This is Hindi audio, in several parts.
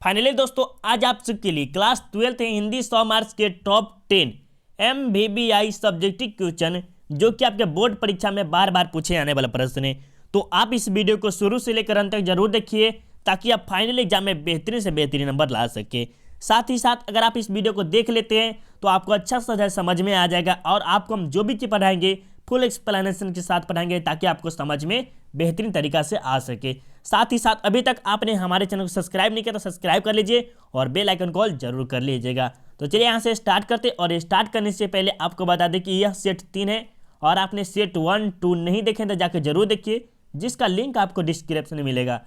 फाइनली दोस्तों आज आप सबके लिए क्लास 12th हिंदी 100 मार्क्स के टॉप 10 MVBI सब्जेक्टिव क्वेश्चन जो कि आपके बोर्ड परीक्षा में बार बार पूछे जाने वाला प्रश्न है। तो आप इस वीडियो को शुरू से लेकर अंत तक जरूर देखिए ताकि आप फाइनल एग्जाम में बेहतरीन से बेहतरीन नंबर ला सके। साथ ही साथ अगर आप इस वीडियो को देख लेते हैं तो आपको अच्छा सा समझ में आ जाएगा और आपको हम जो भी चीज पढ़ाएंगे फुल एक्सप्लेनेशन के साथ पढ़ाएंगे ताकि आपको समझ में बेहतरीन तरीका से आ सके। साथ ही साथ अभी तक आपने हमारे चैनल को सब्सक्राइब नहीं किया तो सब्सक्राइब कर लीजिए और बेल आइकन कॉल जरूर कर लीजिएगा। तो चलिए यहाँ से स्टार्ट करते और स्टार्ट करने से पहले आपको बता दें कि यह सेट 3 है और आपने सेट 1, 2 नहीं देखे तो जाकर जरूर देखिए जिसका लिंक आपको डिस्क्रिप्शन में मिलेगा।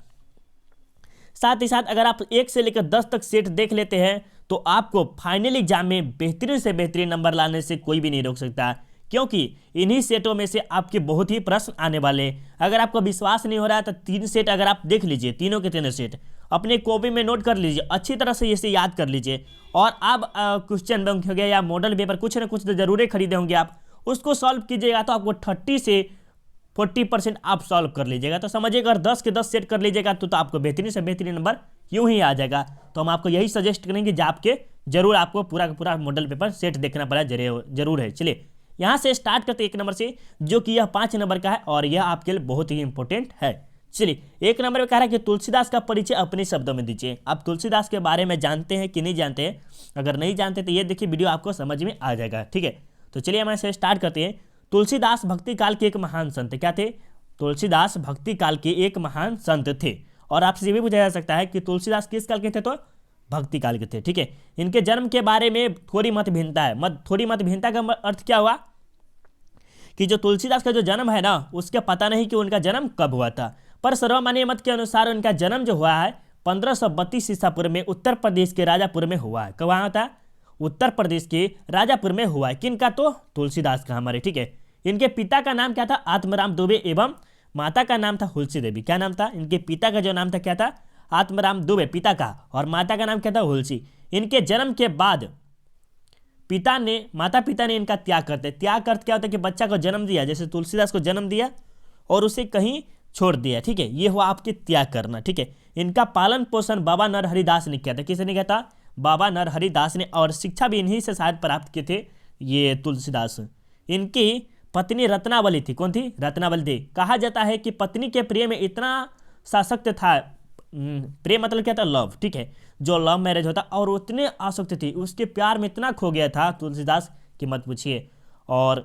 साथ ही साथ अगर आप 1 से लेकर 10 तक सेट देख लेते हैं तो आपको फाइनल एग्जाम में बेहतरीन से बेहतरीन नंबर लाने से कोई भी नहीं रोक सकता, क्योंकि इन्हीं सेटों में से आपके बहुत ही प्रश्न आने वाले। अगर आपको विश्वास नहीं हो रहा है तो 3 सेट अगर आप देख लीजिए, तीनों के तीनों सेट अपने कॉपी में नोट कर लीजिए, अच्छी तरह से इसे याद कर लीजिए और आप क्वेश्चन बैंक हो गया या मॉडल पेपर कुछ ना कुछ तो जरूर खरीदे होंगे, आप उसको सॉल्व कीजिएगा तो आपको 30 से 40% आप सॉल्व कर लीजिएगा। तो समझिएगा अगर 10 के 10 सेट कर लीजिएगा तो आपको बेहतरीन से बेहतरीन नंबर यूं ही आ जाएगा। तो हम आपको यही सजेस्ट करेंगे कि आपके जरूर आपको पूरा का पूरा मॉडल पेपर सेट देखना पड़ा जरूर है। चलिए यहाँ से स्टार्ट करते 1 नंबर से, जो कि यह 5 नंबर का है और यह आपके लिए बहुत ही इंपॉर्टेंट है। चलिए 1 नंबर में कह रहा है कि तुलसीदास का परिचय अपने शब्दों में दीजिए। आप तुलसीदास के बारे में जानते हैं कि नहीं जानते हैं? अगर नहीं जानते तो ये देखिए वीडियो आपको समझ में आ जाएगा। ठीक है, तो चलिए हम ऐसे स्टार्ट करते हैं। तुलसीदास भक्ति काल के एक महान संत क्या थे? तुलसीदास भक्ति काल के एक महान संत थे। और आपसे ये भी पूछा जा सकता है कि तुलसीदास किस काल के थे? तो भक्ति काल के थे। ठीक है, इनके जन्म के बारे में थोड़ी मतभिन्नता है। थोड़ी मतभिन्नता का अर्थ क्या हुआ कि जो तुलसीदास का जो जन्म है ना, उसके पता नहीं कि उनका जन्म कब हुआ था, पर सर्वमान्य मत के अनुसार उनका जन्म जो हुआ है 1532 ईसा पूर्व में उत्तर प्रदेश के राजापुर में हुआ है। कब हुआ था? उत्तर प्रदेश के राजापुर में हुआ है। किनका? तो तुलसीदास का हमारे। ठीक है, इनके पिता का नाम क्या था? आत्माराम दुबे एवं माता का नाम था हुलसी देवी। क्या नाम था? इनके पिता का जो नाम था क्या था? आत्माराम दुबे पिता का, और माता का नाम क्या था? हुलसी। इनके जन्म के बाद माता पिता ने इनका त्याग करते। त्याग करते क्या होता है कि बच्चा को जन्म दिया, जैसे तुलसीदास को जन्म दिया और उसे कहीं छोड़ दिया। ठीक है, ये हुआ आपके त्याग करना। ठीक है, इनका पालन पोषण बाबा नरहरिदास ने किया था। किसने किया था? बाबा नरहरिदास ने। और शिक्षा भी इन्हीं से शायद प्राप्त किए थे ये तुलसीदास। इनकी पत्नी रत्नावली थी। कौन थी? रत्नावली थी। कहा जाता है कि पत्नी के प्रेम में इतना सशक्त था, प्रेम मतलब क्या था? लव। ठीक है, जो लव मैरिज होता, और उतने आसक्त थी, उसके प्यार में इतना खो गया था तुलसीदास कि मत पूछिए। और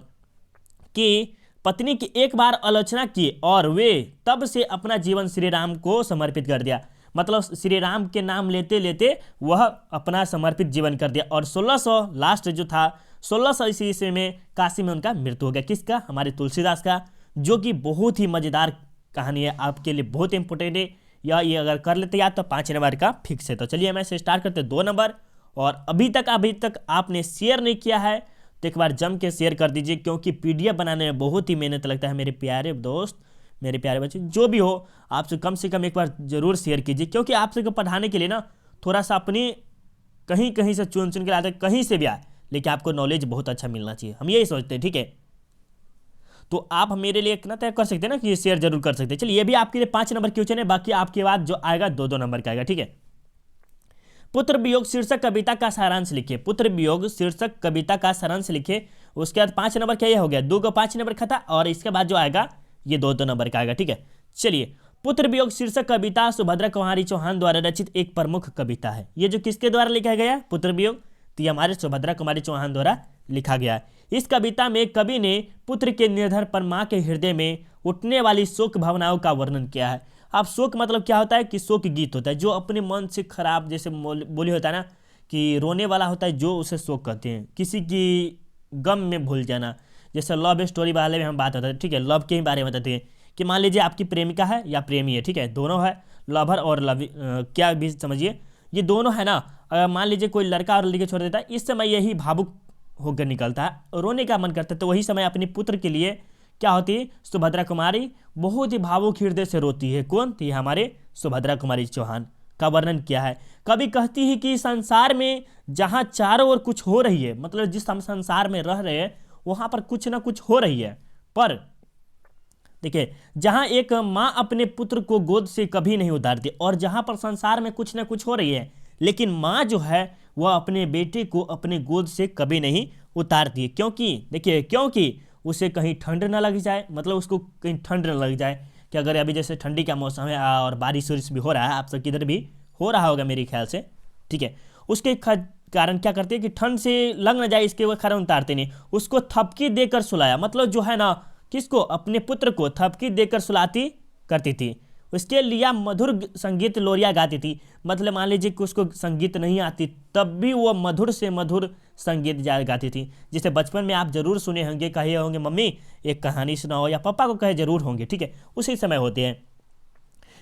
कि पत्नी की एक बार आलोचना की और वे तब से अपना जीवन श्री राम को समर्पित कर दिया। मतलब श्री राम के नाम लेते लेते वह अपना समर्पित जीवन कर दिया। और 1600 लास्ट जो था 1600 ईस्वी में काशी में उनका मृत्यु हो गया। किसका? हमारे तुलसीदास का, जो कि बहुत ही मजेदार कहानी है, आपके लिए बहुत इंपॉर्टेंट है। या ये अगर कर लेते याद तो 5 नंबर का फिक्स है। तो चलिए हम ऐसे स्टार्ट करते 2 नंबर। और अभी तक आपने शेयर नहीं किया है तो एक बार जम के शेयर कर दीजिए, क्योंकि PDF बनाने में बहुत ही मेहनत लगता है। मेरे प्यारे दोस्त, मेरे प्यारे बच्चे, जो भी हो, आपसे कम एक बार जरूर शेयर कीजिए, क्योंकि आप सबको पढ़ाने के लिए ना थोड़ा सा अपनी कहीं से चुन के लाते, कहीं से भी आए, लेकिन आपको नॉलेज बहुत अच्छा मिलना चाहिए, हम यही सोचते हैं। ठीक है, तो आप मेरे लिए इतना तय कर सकते हैं ना कि शेयर जरूर कर सकते हैं। चलिए ये भी आपके लिए 5 नंबर क्वेश्चन है, बाकी आपके बाद जो आएगा 2-2 नंबर का आएगा। ठीक है, पुत्र वियोग शीर्षक कविता का सारांश लिखिए। पुत्र वियोग शीर्षक कविता का सारांश लिखिए। उसके बाद 5 नंबर क्या? ये हो गया 2 को 5 नंबर खाता, और इसके बाद जो आएगा ये 2-2 नंबर का आएगा। ठीक है, चलिए पुत्र वियोग शीर्षक कविता सुभद्रा कुमारी चौहान द्वारा रचित एक प्रमुख कविता है। ये जो किसके द्वारा लिखा गया है? पुत्र वियोग, तो ये हमारे सुभद्रा कुमारी चौहान द्वारा लिखा गया है। इस कविता में कवि ने पुत्र के निर्धन पर मां के हृदय में उठने वाली शोक भावनाओं का वर्णन किया है। अब शोक मतलब क्या होता है कि शोक गीत होता है जो अपने मन से खराब, जैसे बोली होता है ना कि रोने वाला होता है, जो उसे शोक कहते हैं। किसी की गम में भूल जाना, जैसे लव स्टोरी वाले में हम बात होता है। ठीक है, लव के बारे में बताते हैं कि मान लीजिए आपकी प्रेमिका है या प्रेमी है। ठीक है, दोनों है, लवर और लव, क्या भी समझिए, ये दोनों है ना। मान लीजिए कोई लड़का और लड़की छोड़ देता है, इस समय यही भावुक होकर निकलता है, रोने का मन करता है, तो वही समय अपने पुत्र के लिए क्या होती है? सुभद्रा कुमारी बहुत ही भावुक हृदय से रोती है। कौन थी? हमारे सुभद्रा कुमारी चौहान का वर्णन किया है। कभी कहती है कि संसार में जहाँ चारों ओर कुछ हो रही है, मतलब जिस हम संसार में रह रहे हैं वहां पर कुछ ना कुछ हो रही है, पर देखिए जहां एक माँ अपने पुत्र को गोद से कभी नहीं उतारती, और जहां पर संसार में कुछ ना कुछ हो रही है, लेकिन माँ जो है वह अपने बेटे को अपने गोद से कभी नहीं उतारती है। क्योंकि देखिए, क्योंकि उसे कहीं ठंड ना लग जाए, मतलब उसको कहीं ठंड ना लग जाए कि अगर अभी जैसे ठंडी का मौसम है और बारिश वारिश भी हो रहा है, आप सब किधर भी हो रहा होगा मेरे ख्याल से, ठीक है, उसके कारण क्या करते हैं कि ठंड से लग ना जाए, इसके कारण उतारते नहीं, उसको थपकी देकर सुलाया। मतलब जो है ना, किसको, अपने पुत्र को थपकी देकर सुलाती करती थी। उसके लिए मधुर संगीत लोरिया गाती थी। मतलब मान लीजिए कि उसको संगीत नहीं आती, तब भी वो मधुर से मधुर संगीत गाती थी। जिसे बचपन में आप जरूर सुने होंगे, कहे होंगे मम्मी एक कहानी सुनाओ, या पापा को कहे जरूर होंगे, ठीक है, उसी समय होते हैं।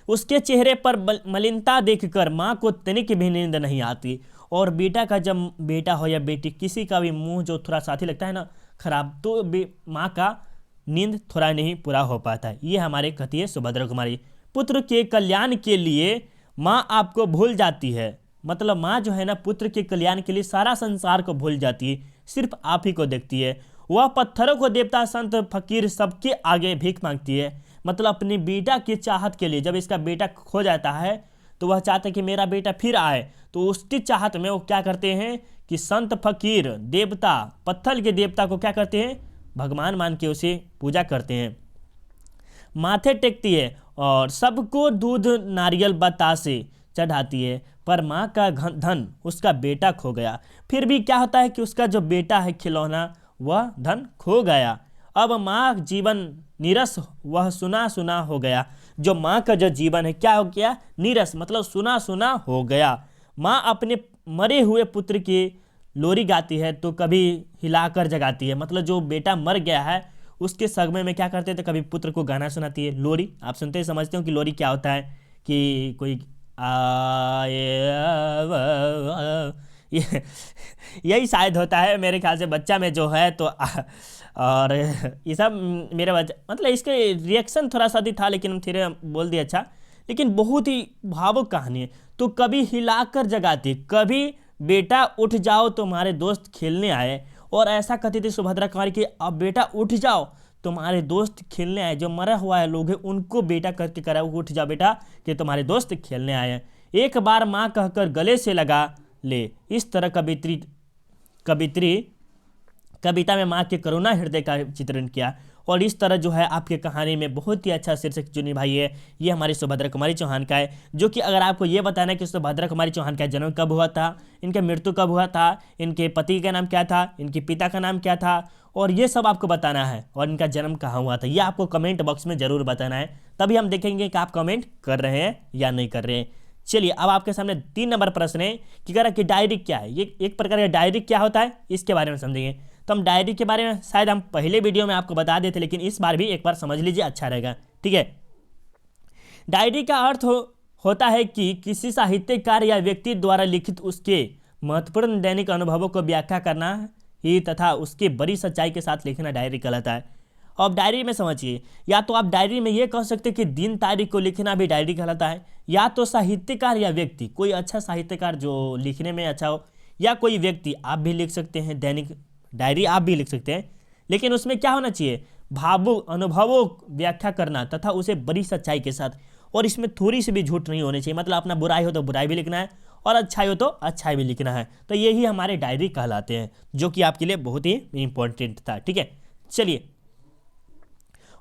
उसके चेहरे पर मलिनता देखकर माँ को तनिक भी नींद नहीं आती। और बेटा का, जब बेटा हो या बेटी, किसी का भी मुंह जो थोड़ा साथी लगता है ना खराब, तो माँ का नींद थोड़ा नहीं पूरा हो पाता है। ये हमारे कहती है सुभद्रा कुमारी। पुत्र के कल्याण के लिए माँ आपको भूल जाती है। मतलब माँ जो है ना, पुत्र के कल्याण के लिए सारा संसार को भूल जाती है, सिर्फ आप ही को देखती है। वह पत्थरों को देवता, संत, फकीर सबके आगे भीख मांगती है। मतलब अपने बेटा की चाहत के लिए, जब इसका बेटा खो जाता है तो वह चाहता है कि मेरा बेटा फिर आए, तो उसकी चाहत में वो क्या करते हैं कि संत, फकीर, देवता, पत्थर के देवता को क्या करते हैं, भगवान मान के उसे पूजा करते हैं, माथे टेकती है और सबको दूध, नारियल, बतासे चढ़ाती है। पर माँ का धन, उसका बेटा खो गया। फिर भी क्या होता है कि उसका जो बेटा है खिलौना, वह धन खो गया। अब माँ जीवन नीरस, वह सुना सुना हो गया। जो माँ का जो जीवन है क्या हो गया, नीरस, मतलब सुना सुना हो गया। माँ अपने मरे हुए पुत्र की लोरी गाती है तो कभी हिलाकर जगाती है। मतलब जो बेटा मर गया है उसके सगमे में क्या करते थे, कभी पुत्र को गाना सुनाती है। लोरी आप सुनते ही समझते हो कि लोरी क्या होता है, कि कोई यही शायद होता है मेरे ख्याल से बच्चा में जो है, तो और ये सब मेरे बच्चा, मतलब इसके रिएक्शन थोड़ा सा भी था, लेकिन हम फिर बोल दिया अच्छा। लेकिन बहुत ही भावुक कहानी है। तो कभी हिलाकर जगाती, कभी बेटा उठ जाओ तुम्हारे दोस्त खेलने आए। और ऐसा कहती थी सुभद्रा कुमारी कि अब बेटा उठ जाओ तुम्हारे दोस्त खेलने आए। जो मरा हुआ है लोग हैं उनको बेटा करके करा, उठ जाओ बेटा कि तुम्हारे दोस्त खेलने आए हैं। एक बार माँ कहकर गले से लगा ले। इस तरह कविता में माँ के करुणा हृदय का चित्रण किया। और इस तरह जो है आपके कहानी में बहुत ही अच्छा शीर्षक चुनी भाई है, ये हमारी सुभद्रा कुमारी चौहान का है। जो कि अगर आपको ये बताना है कि सुभद्रा कुमारी चौहान का जन्म कब हुआ था, इनका मृत्यु कब हुआ था, इनके पति का नाम क्या था, इनके पिता का नाम क्या था, और ये सब आपको बताना है, और इनका जन्म कहाँ हुआ था, ये आपको कमेंट बॉक्स में जरूर बताना है। तभी हम देखेंगे कि आप कमेंट कर रहे हैं या नहीं कर रहे हैं। चलिए अब आपके सामने 3 नंबर प्रश्न है कि कह रहा कि डायरी क्या है। ये एक प्रकार का डायरी क्या होता है, इसके बारे में समझेंगे। तो हम डायरी के बारे में शायद हम पहले वीडियो में आपको बता देते, लेकिन इस बार भी एक बार समझ लीजिए, अच्छा रहेगा, ठीक है। डायरी का अर्थ होता है कि किसी साहित्यकार या व्यक्ति द्वारा लिखित उसके महत्वपूर्ण दैनिक अनुभवों को व्याख्या करना ही तथा उसकी बड़ी सच्चाई के साथ लिखना डायरी कहलाता है। अब डायरी में समझिए, या तो आप डायरी में ये कह सकते हैं कि दिन तारीख को लिखना भी डायरी कहलाता है, या तो साहित्यकार या व्यक्ति, कोई अच्छा साहित्यकार जो लिखने में अच्छा हो, या कोई व्यक्ति आप भी लिख सकते हैं, दैनिक डायरी आप भी लिख सकते हैं। लेकिन उसमें क्या होना चाहिए, भावुक अनुभवों व्याख्या करना तथा उसे बड़ी सच्चाई के साथ। और इसमें थोड़ी सी भी झूठ नहीं होनी चाहिए, मतलब अपना बुराई हो तो बुराई भी लिखना है और अच्छाई हो तो अच्छाई भी लिखना है। तो यही हमारे डायरी कहलाते हैं, जो कि आपके लिए बहुत ही इंपॉर्टेंट था, ठीक है। चलिए,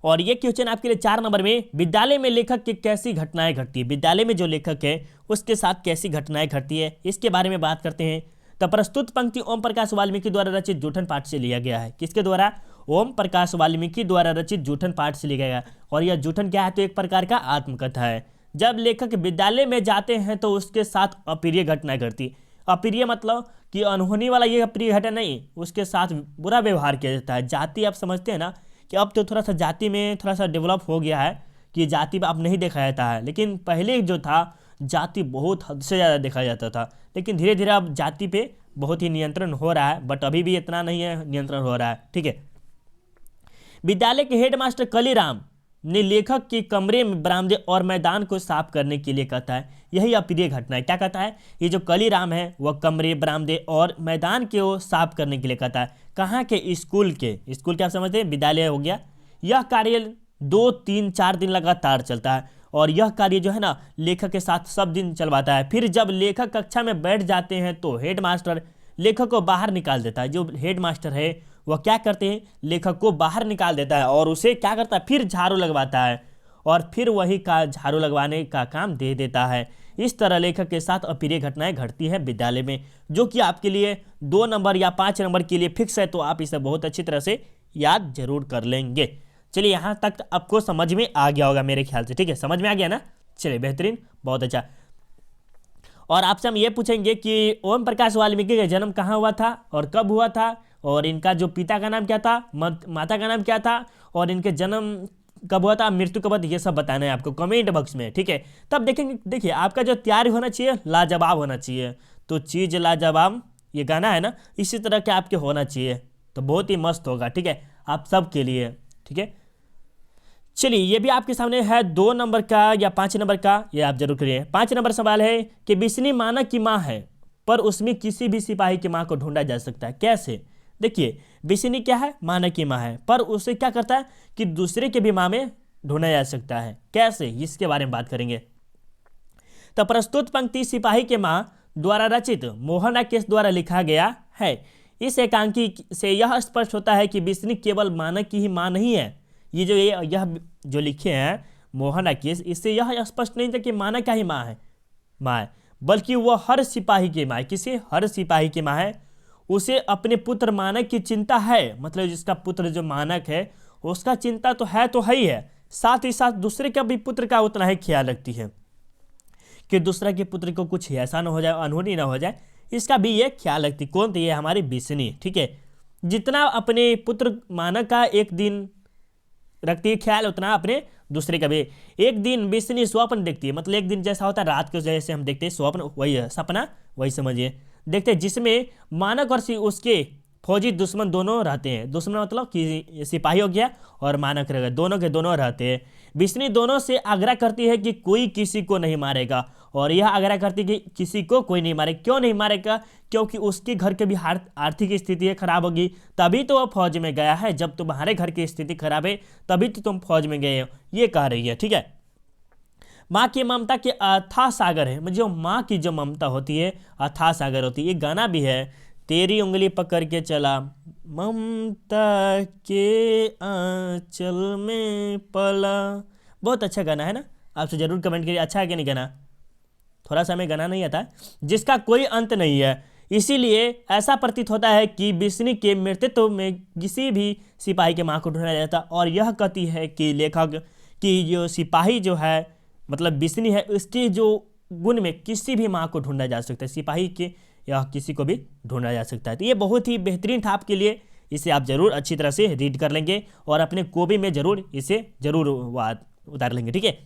और ये क्वेश्चन आपके लिए 4 नंबर में, विद्यालय में लेखक की कैसी घटनाएं घटती है। विद्यालय में जो लेखक है उसके साथ कैसी घटनाएं घटती है, इसके बारे में बात करते हैं। तो प्रस्तुत पंक्ति ओम प्रकाश वाल्मीकि द्वारा रचित जूठन पाठ से लिया गया है। किसके द्वारा, ओम प्रकाश वाल्मीकि द्वारा रचित जूठन पाठ से लिया गया। और यह जूठन क्या है, तो एक प्रकार का आत्मकथा है। जब लेखक विद्यालय में जाते हैं तो उसके साथ अप्रिय घटनाएं घटती। अप्रिय मतलब कि अनहोनी वाला ये अप्रिय घटना नहीं, उसके साथ बुरा व्यवहार किया जाता है। जाति आप समझते हैं ना कि अब तो थोड़ा सा जाति में थोड़ा सा डेवलप हो गया है कि जाति अब नहीं देखा जाता है, लेकिन पहले जो था जाति बहुत हद से ज़्यादा देखा जाता था। लेकिन धीरे धीरे अब जाति पे बहुत ही नियंत्रण हो रहा है, बट अभी भी इतना नहीं है, नियंत्रण हो रहा है, ठीक है। विद्यालय के हेडमास्टर कलीराम ने लेखक के कमरे में, बरामदे और मैदान को साफ करने के लिए कहता है। यही अप्रिय घटना है। क्या कहता है, ये जो कलीराम है वह कमरे, बरामदे और मैदान को साफ करने के लिए कहता है। कहाँ के, स्कूल के। स्कूल क्या समझते हैं, विद्यालय हो गया। यह कार्य 2, 3, 4 दिन लगातार चलता है। और यह कार्य जो है ना लेखक के साथ सब दिन चलवाता है। फिर जब लेखक कक्षा में बैठ जाते हैं तो हेडमास्टर लेखक को बाहर निकाल देता है। जो हेडमास्टर है वह क्या करते हैं, लेखक को बाहर निकाल देता है और उसे क्या करता है, फिर झाड़ू लगवाता है और फिर वही का झाड़ू लगवाने का काम दे देता है। इस तरह लेखक के साथ अप्रिय घटनाएं घटती हैं विद्यालय में, जो कि आपके लिए 2 नंबर या 5 नंबर के लिए फिक्स है। तो आप इसे बहुत अच्छी तरह से याद जरूर कर लेंगे। चलिए यहाँ तक आपको समझ में आ गया होगा मेरे ख्याल से, ठीक है, समझ में आ गया ना। चलिए बेहतरीन, बहुत अच्छा। और आपसे हम ये पूछेंगे कि ओम प्रकाश वाल्मीकि का जन्म कहाँ हुआ था और कब हुआ था, और इनका जो पिता का नाम क्या था, माता का नाम क्या था, और इनके जन्म कब हुआ था, मृत्यु कब हुआ था, ये सब बताना है आपको कमेंट बॉक्स में, ठीक है। तब देखेंगे, देखिए आपका जो तैयारी होना चाहिए लाजवाब होना चाहिए। तो चीज़ लाजवाब ये गाना है ना, इसी तरह के आपके होना चाहिए, तो बहुत ही मस्त होगा, ठीक है, आप सब के लिए, ठीक है। चलिए ये भी आपके सामने है 2 नंबर का या 5 नंबर का, ये आप जरूर करिए। 5 नंबर सवाल है कि बिस्नी मानक की माँ है पर उसमें किसी भी सिपाही की माँ को ढूंढा जा सकता है, कैसे। देखिए बिस्नी क्या है, मानक की माँ है, पर उसे क्या करता है कि दूसरे के भी माँ में ढूंढा जा सकता है, कैसे, इसके बारे में बात करेंगे। तो प्रस्तुत पंक्ति सिपाही के माँ द्वारा रचित मोहना केस द्वारा लिखा गया है। इस एकांकी से यह स्पष्ट होता है कि बिस्नी केवल मानक की ही माँ नहीं है। यह जो लिखे हैं मोहना केस, इससे यह स्पष्ट नहीं था कि मानक का ही माँ है, बल्कि वह हर सिपाही की माँ है। किसी हर सिपाही की माँ है। उसे अपने पुत्र मानक की चिंता है, मतलब जिसका पुत्र जो मानक है उसका चिंता तो है ही है, साथ ही साथ दूसरे का भी पुत्र का उतना ही ख्याल रखती है कि दूसरा के पुत्र को कुछ ऐसा ना हो जाए, अनहोनी ना हो जाए, इसका भी ये ख्याल रखती। कौन थी, ये हमारी बिस्नी, ठीक है। जितना अपने पुत्र मानक का एक दिन रखती है ख्याल, उतना अपने दूसरे का भी। एक दिन बिस्नी स्वप्न देखती है, मतलब एक दिन जैसा होता है रात को जैसे हम देखते हैं स्वप्न, वही है सपना, वही समझिए, देखते हैं जिसमें मानक और उसके फौजी दुश्मन दोनों रहते हैं। दुश्मन मतलब कि सिपाही हो गया और मानक रह गए, दोनों के दोनों रहते हैं। बिस्नी दोनों से आग्रह करती है कि कोई किसी को नहीं मारेगा, और यह आग्रह करती है कि किसी को कोई नहीं मारे। क्यों नहीं मारेगा, क्योंकि उसके घर की भी आर्थिक स्थिति खराब होगी, तभी तो वह फौज में गया है। जब तुम्हारे घर की स्थिति खराब है तभी तो तुम फौज में गए हो, ये कह रही है, ठीक है। माँ की ममता के अथाह सागर है, जो माँ की जो ममता होती है अथाह सागर होती है। ये गाना भी है, तेरी उंगली पकड़ के चला ममता के आंचल में पला। बहुत अच्छा गाना है ना, आपसे जरूर कमेंट करिए अच्छा है कि नहीं गाना। थोड़ा सा हमें गाना नहीं आता, जिसका कोई अंत नहीं है। इसीलिए ऐसा प्रतीत होता है कि बिस्नी के मृत्यु में किसी भी सिपाही के माँ को ढूंढा जाता, और यह कहती है कि लेखक कि जो सिपाही जो है मतलब बिस्नी है, उसके जो गुण में किसी भी माँ को ढूंढा जा सकता है, सिपाही के या किसी को भी ढूंढा जा सकता है। तो ये बहुत ही बेहतरीन था आपके लिए, इसे आप जरूर अच्छी तरह से रीड कर लेंगे और अपने कॉपी में जरूर इसे जरूर उतार लेंगे, ठीक है।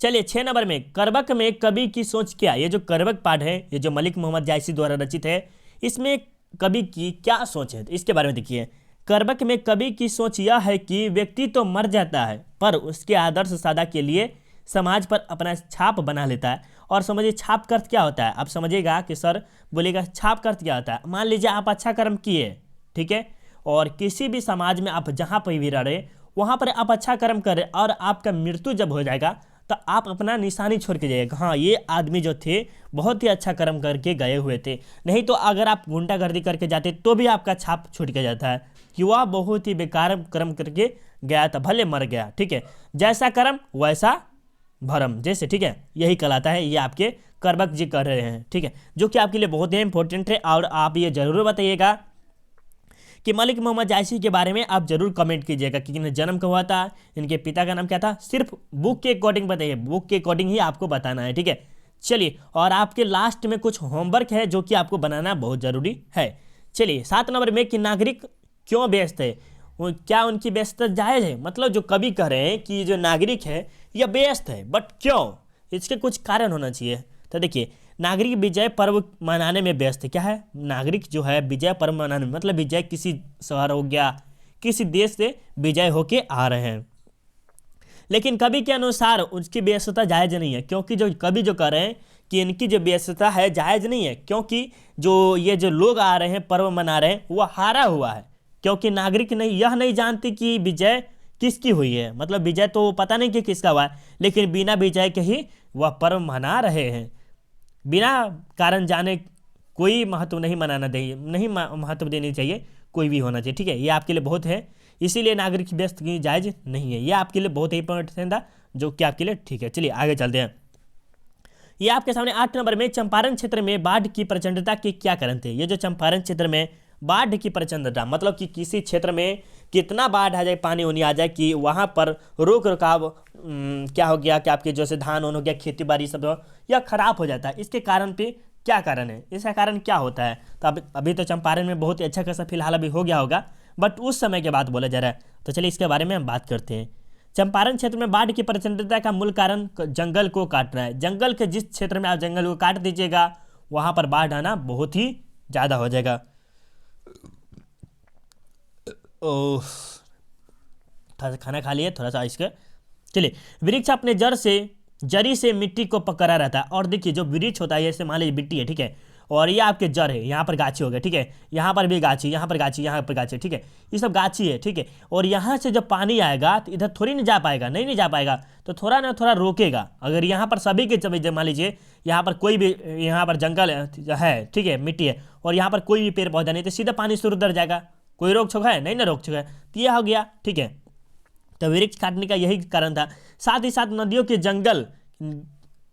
चलिए 6 नंबर में करबक में कवि की सोच क्या। ये जो करबक पाठ है, ये जो मलिक मोहम्मद जायसी द्वारा रचित है, इसमें कवि की क्या सोच है, तो इसके बारे में देखिए। करबक में कवि की सोच यह है कि व्यक्ति तो मर जाता है पर उसके आदर्श सादा के लिए समाज पर अपना छाप बना लेता है। और समझिए छाप का अर्थ क्या होता है, आप समझिएगा कि सर बोलेगा छाप का अर्थ क्या होता है। मान लीजिए आप अच्छा कर्म किए, ठीक है, और किसी भी समाज में आप जहाँ पर भी रह रहे वहाँ पर आप अच्छा कर्म करें, और आपका मृत्यु जब हो जाएगा तो आप अपना निशानी छोड़ के जाइएगा, हाँ ये आदमी जो थे बहुत ही अच्छा कर्म करके गए हुए थे। नहीं तो अगर आप गुंडागर्दी करके जाते तो भी आपका छाप छूट के जाता है कि वह बहुत ही बेकार कर्म करके गया था, भले मर गया, ठीक है। जैसा कर्म वैसा भरम जैसे, ठीक है, यही कहलाता है। ये आपके करबक जी कर रहे हैं, ठीक है, जो कि आपके लिए बहुत ही इंपॉर्टेंट है। और आप ये जरूर बताइएगा कि मलिक मोहम्मद जायसी के बारे में आप जरूर कमेंट कीजिएगा कि इन्हें जन्म कब हुआ था, इनके पिता का नाम क्या था, सिर्फ बुक के अकॉर्डिंग बताइए, बुक के अकॉर्डिंग ही आपको बताना है, ठीक है। चलिए और आपके लास्ट में कुछ होमवर्क है जो कि आपको बनाना बहुत जरूरी है। चलिए 7 नंबर में कि नागरिक क्यों व्यस्त है, क्या उनकी व्यस्तता जायज़ है। मतलब जो कवि कह रहे हैं कि जो नागरिक है यह व्यस्त है, बट क्यों, इसके कुछ कारण होना चाहिए। तो देखिए नागरिक विजय पर्व मनाने में व्यस्त है। क्या है, नागरिक जो है विजय पर्व मनाने में, मतलब विजय किसी शहर हो गया, किसी देश से विजय होके आ रहे हैं। लेकिन कवि के अनुसार उसकी व्यस्तता जायज़ नहीं है, क्योंकि जो कवि जो कह रहे हैं कि इनकी जो व्यस्तता है जायज़ नहीं है, क्योंकि जो ये जो लोग आ रहे हैं पर्व मना रहे हैं वो हारा हुआ है। क्योंकि नागरिक नहीं यह नहीं जानते कि विजय किसकी हुई है, मतलब विजय तो पता नहीं कि किसका हुआ है, लेकिन बिना विजय के ही वह पर्व मना रहे हैं। बिना कारण जाने कोई महत्व नहीं मनाना चाहिए, नहीं महत्व देनी चाहिए, कोई भी होना चाहिए, ठीक है। ये आपके लिए बहुत है, इसीलिए नागरिक व्यस्त की जायज नहीं है। ये आपके लिए बहुत ही इंपॉर्टेंट था, जो कि आपके लिए ठीक है। चलिए आगे चलते हैं। ये आपके सामने 8 नंबर में, चंपारण क्षेत्र में बाढ़ की प्रचंडता के क्या कारण थे। ये जो चंपारण क्षेत्र में बाढ़ की प्रचंडता, मतलब कि किसी क्षेत्र में कितना बाढ़ आ जाए, पानी होनी आ जाए कि वहाँ पर रोक रखाव क्या हो गया कि आपके जैसे धान हो गया, खेती बाड़ी सब या खराब हो जाता है, इसके कारण पे क्या कारण है, इसका कारण क्या होता है। तो अभी तो चंपारण में बहुत ही अच्छा खासा फिलहाल अभी हो गया होगा, बट उस समय के बाद बोला जा रहा है। तो चलिए इसके बारे में हम बात करते हैं। चंपारण क्षेत्र में बाढ़ की प्रचंडता का मूल कारण जंगल को काटना है। जंगल के जिस क्षेत्र में आप जंगल को काट दीजिएगा वहां पर बाढ़ आना बहुत ही ज़्यादा हो जाएगा। ओह, थोड़ा सा खाना खा लिए, थोड़ा सा इसके। चलिए, वृक्ष अपने जड़ी से मिट्टी को पकड़ा रहता है। और देखिए जो वृक्ष होता है, जैसे मान लीजिए मिट्टी है, ठीक है, और ये आपके जड़ है, यहाँ पर गाछी हो गया, ठीक है, यहाँ पर भी गाछी, यहाँ पर गाछी, यहाँ पर गाछी, ठीक है, ये सब गाछी है, ठीक है। और यहाँ से जब पानी आएगा तो इधर थोड़ी नहीं जा पाएगा, नहीं जा पाएगा, तो थोड़ा ना थोड़ा रोकेगा। अगर यहाँ पर सभी के मान लीजिए यहाँ पर कोई भी, यहाँ पर जंगल है, ठीक है, मिट्टी है, और यहाँ पर कोई भी पेड़ पौधा नहीं, तो सीधा पानी शुरू उधर जाएगा, कोई रोक छोक है नहीं ना, रोक छोक है, तो यह हो गया, ठीक है। तो वृक्ष काटने का यही कारण था। साथ ही साथ नदियों के जंगल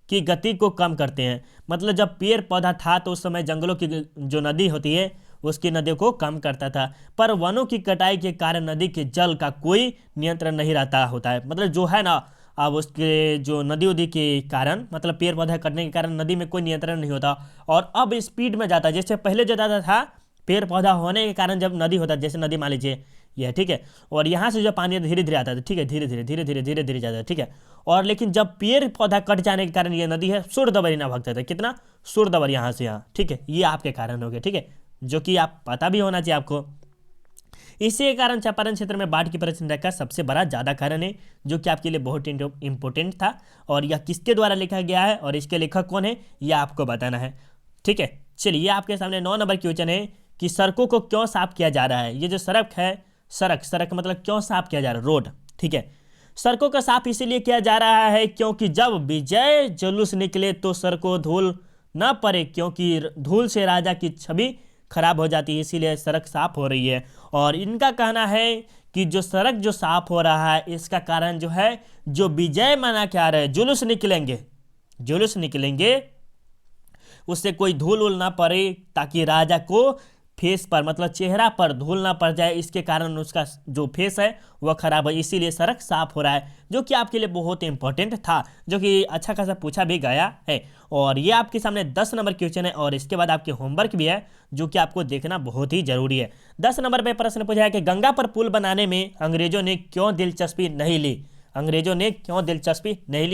की गति को कम करते हैं, मतलब जब पेड़ पौधा था तो उस समय जंगलों की जो नदी होती है उसकी नदियों को कम करता था। पर वनों की कटाई के कारण नदी के जल का कोई नियंत्रण नहीं रहता होता है, मतलब जो है ना, अब उसके जो नदी उदी के कारण, मतलब पेड़ पौधा कटने के कारण नदी में कोई नियंत्रण नहीं होता, और अब स्पीड में जाता है। जैसे पहले जो जाता था पेड़ पौधा होने के कारण, जब नदी होता है, जैसे नदी मान लीजिए यह, ठीक है, और यहाँ से जो पानी धीरे धीरे आता था, ठीक है, धीरे धीरे धीरे धीरे धीरे धीरे जाता है, ठीक है। और लेकिन जब पेड़ पौधा कट जाने के कारण ये नदी है सुरदबरी ना भागता था, कितना सुरदबर यहाँ से यहाँ, ठीक है, ये आपके कारण हो गए, ठीक है, जो कि आप पता भी होना चाहिए आपको। इसी के कारण चंपारण क्षेत्र में बाढ़ की प्रचंडता का सबसे बड़ा ज़्यादा कारण है, जो कि आपके लिए बहुत इंपॉर्टेंट था। और यह किसके द्वारा लिखा गया है और इसके लेखक कौन है, यह आपको बताना है, ठीक है। चलिए आपके सामने 9 नंबर क्वेश्चन है कि सड़कों को क्यों साफ किया जा रहा है। ये जो सड़क है, सड़क मतलब क्यों साफ किया जा रहा है, रोड, ठीक है। सड़कों का साफ इसीलिए किया जा रहा है क्योंकि जब विजय जुलूस निकले तो सड़कों धूल न पड़े, क्योंकि धूल से राजा की छवि खराब हो जाती है, इसीलिए सड़क साफ हो रही है। और इनका कहना है कि जो सड़क जो साफ हो रहा है इसका कारण जो है, जो विजय मना के आ रहे हैं, जुलूस निकलेंगे उससे कोई धूल उल ना पड़े, ताकि राजा को फेस पर, मतलब चेहरा पर धूल ना पड़ जाए, इसके कारण उसका जो फेस है वह खराब है, इसीलिए सड़क साफ हो रहा है, जो कि आपके लिए बहुत इंपॉर्टेंट था, जो कि अच्छा खासा पूछा भी गया है। और ये आपके सामने 10 नंबर क्वेश्चन है, और इसके बाद आपके होमवर्क भी है, जो कि आपको देखना बहुत ही जरूरी है। 10 नंबर पर प्रश्न पूछा है कि गंगा पर पुल बनाने में अंग्रेजों ने क्यों दिलचस्पी नहीं ली,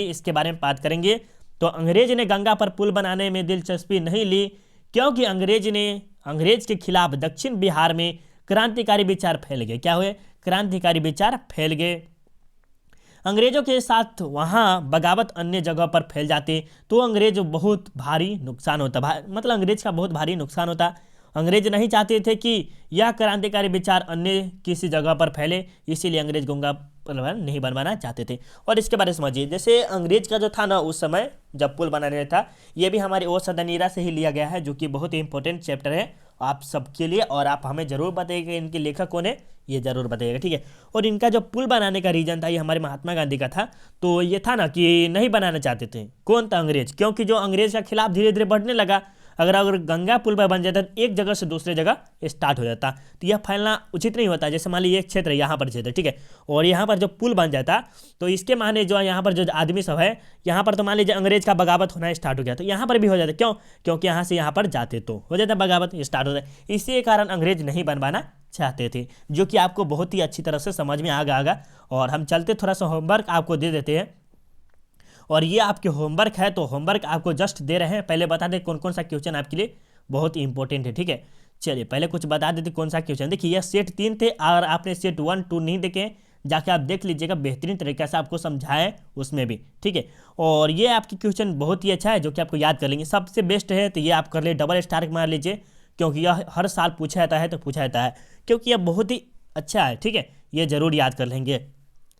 इसके बारे में बात करेंगे। तो अंग्रेज ने गंगा पर पुल बनाने में दिलचस्पी नहीं ली क्योंकि अंग्रेज के खिलाफ दक्षिण बिहार में क्रांतिकारी विचार फैल गए। क्या हुए, क्रांतिकारी विचार फैल गए। अंग्रेजों के साथ वहाँ बगावत अन्य जगह पर फैल जाते तो अंग्रेज बहुत भारी नुकसान होता, मतलब अंग्रेज का बहुत भारी नुकसान होता। अंग्रेज नहीं चाहते थे कि यह क्रांतिकारी विचार अन्य किसी जगह पर फैले, इसीलिए अंग्रेज गंगा पुल नहीं बनवाना चाहते थे। और इसके बारे में समझिए, जैसे अंग्रेज का जो था ना उस समय जब पुल बनाने था, ये भी हमारे ओ सदनीरा से ही लिया गया है, जो कि बहुत ही इंपॉर्टेंट चैप्टर है आप सबके लिए। और आप हमें जरूर बताइएगा इनके लेखक कौन है, ये जरूर बताइएगा, ठीक है। और इनका जो पुल बनाने का रीजन था, ये हमारे महात्मा गांधी का था। तो ये था ना कि नहीं बनाना चाहते थे, कौन था, अंग्रेज, क्योंकि जो अंग्रेज का खिलाफ धीरे धीरे बढ़ने लगा। अगर गंगा पुल पर बन जाता तो एक जगह से दूसरे जगह स्टार्ट हो जाता, तो यह फैलना उचित नहीं होता। जैसे मान लीजिए एक क्षेत्र है, यहाँ पर क्षेत्र, ठीक है, और यहाँ पर जो पुल बन जाता तो इसके माने जो यहाँ पर जो आदमी सब है, यहाँ पर तो मान लीजिए अंग्रेज का बगावत होना स्टार्ट हो गया, तो यहाँ पर भी हो जाता। क्यों, क्योंकि यहाँ से यहाँ पर जाते तो हो जाता, बगावत स्टार्ट हो जाए। इसी कारण अंग्रेज नहीं बनवाना चाहते थे, जो कि आपको बहुत ही अच्छी तरह से समझ में आ गया। और हम चलते थोड़ा सा होमवर्क आपको दे देते हैं, और ये आपके होमवर्क है, तो होमवर्क आपको जस्ट दे रहे हैं। पहले बता दें कौन कौन सा क्वेश्चन आपके लिए बहुत इंपॉर्टेंट है, ठीक है। चलिए पहले कुछ बता देते कौन सा क्वेश्चन। देखिए यह सेट 3 थे, और आपने सेट 1, 2 नहीं देखे, जाके आप देख लीजिएगा, बेहतरीन तरीके से आपको समझाए उसमें भी, ठीक है। और ये आपकी क्वेश्चन बहुत ही अच्छा है, जो कि आपको याद कर लेंगे। सबसे बेस्ट है तो ये आप कर ले, डबल स्टार मार लीजिए, क्योंकि यह हर साल पूछा जाता है, तो पूछा जाता है, क्योंकि यह बहुत ही अच्छा है, ठीक है, ये जरूर याद कर लेंगे।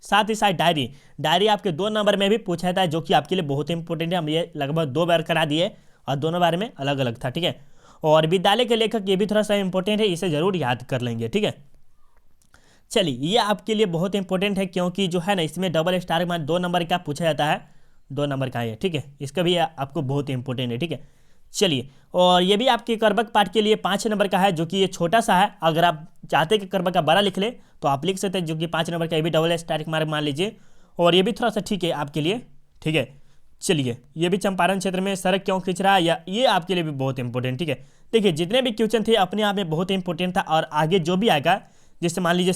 साथ ही साथ डायरी आपके 2 नंबर में भी पूछा था, जो कि आपके लिए बहुत इंपॉर्टेंट है। हम ये लगभग 2 बार करा दिए और दोनों बारे में अलग अलग था, ठीक है। और विद्यालय के लेखक ये भी थोड़ा सा इंपॉर्टेंट है, इसे जरूर याद कर लेंगे, ठीक है। चलिए, ये आपके लिए बहुत इंपॉर्टेंट है, क्योंकि जो है ना इसमें डबल स्टार के बाद 2 नंबर का पूछा जाता है, 2 नंबर का है, ठीक है। इसका भी आपको बहुत इंपॉर्टेंट है, ठीक है। चलिए, और ये भी आपके कर्मक पाठ के लिए 5 नंबर का है, जो कि ये छोटा सा है। अगर आप चाहते हैं कि कर्मक का बड़ा लिख ले तो आप लिख सकते हैं, जो कि 5 नंबर का, ये भी डबल स्टार मार्क मान लीजिए। और ये भी थोड़ा सा ठीक है आपके लिए, ठीक है। चलिए, ये भी चंपारण क्षेत्र में सड़क क्यों खींच रहा है, या ये आपके लिए भी बहुत इंपॉर्टेंट, ठीक है। देखिए, जितने भी क्वेश्चन थे अपने आप में बहुत इंपॉर्टेंट था, और आगे जो भी आएगा, जैसे मान लीजिए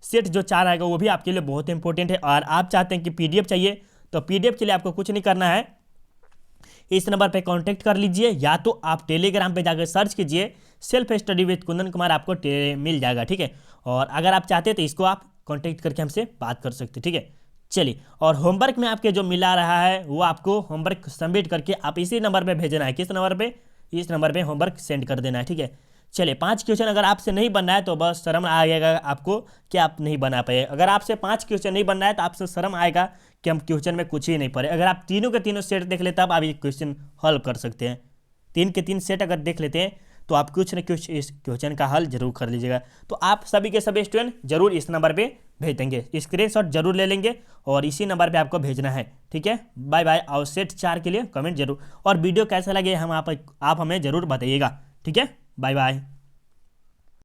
सेट जो 4 आएगा वो भी आपके लिए बहुत इंपॉर्टेंट है। और आप चाहते हैं कि पीडीएफ चाहिए, तो पीडीएफ के लिए आपको कुछ नहीं करना है, इस नंबर पे कांटेक्ट कर लीजिए, या तो आप टेलीग्राम पे जाकर सर्च कीजिए self study with Kundan Kumar, आपको मिल जाएगा, ठीक है। और अगर आप चाहते हैं तो इसको आप कांटेक्ट करके हमसे बात कर सकते हैं, ठीक है। चलिए, और होमवर्क में आपके जो मिला रहा है वो आपको होमवर्क सबमिट करके आप इसी नंबर पे भेजना है। किस नंबर पे? इस नंबर पे होमवर्क सेंड कर देना है, ठीक है। चलिए, 5 क्वेश्चन अगर आपसे नहीं बनना है तो बस शर्म आएगा आपको कि आप नहीं बना पाए। अगर आपसे 5 क्वेश्चन नहीं बनना है तो आपसे शर्म आएगा कि हम क्वेश्चन में कुछ ही नहीं पढ़े। अगर आप तीनों के तीनों सेट देख लेते, तब आप ये क्वेश्चन हल कर सकते हैं। 3 के 3 सेट अगर देख लेते हैं तो आप कुछ न कुछ इस क्वेश्चन का हल जरूर कर लीजिएगा। तो आप सभी के सभी स्टूडेंट जरूर इस नंबर पे भेज देंगे, स्क्रीनशॉट जरूर ले लेंगे और इसी नंबर पे आपको भेजना है, ठीक है। Bye bye. और सेट 4 के लिए कमेंट जरूर, और वीडियो कैसा लगे आप हमें जरूर बताइएगा, ठीक है। Bye bye.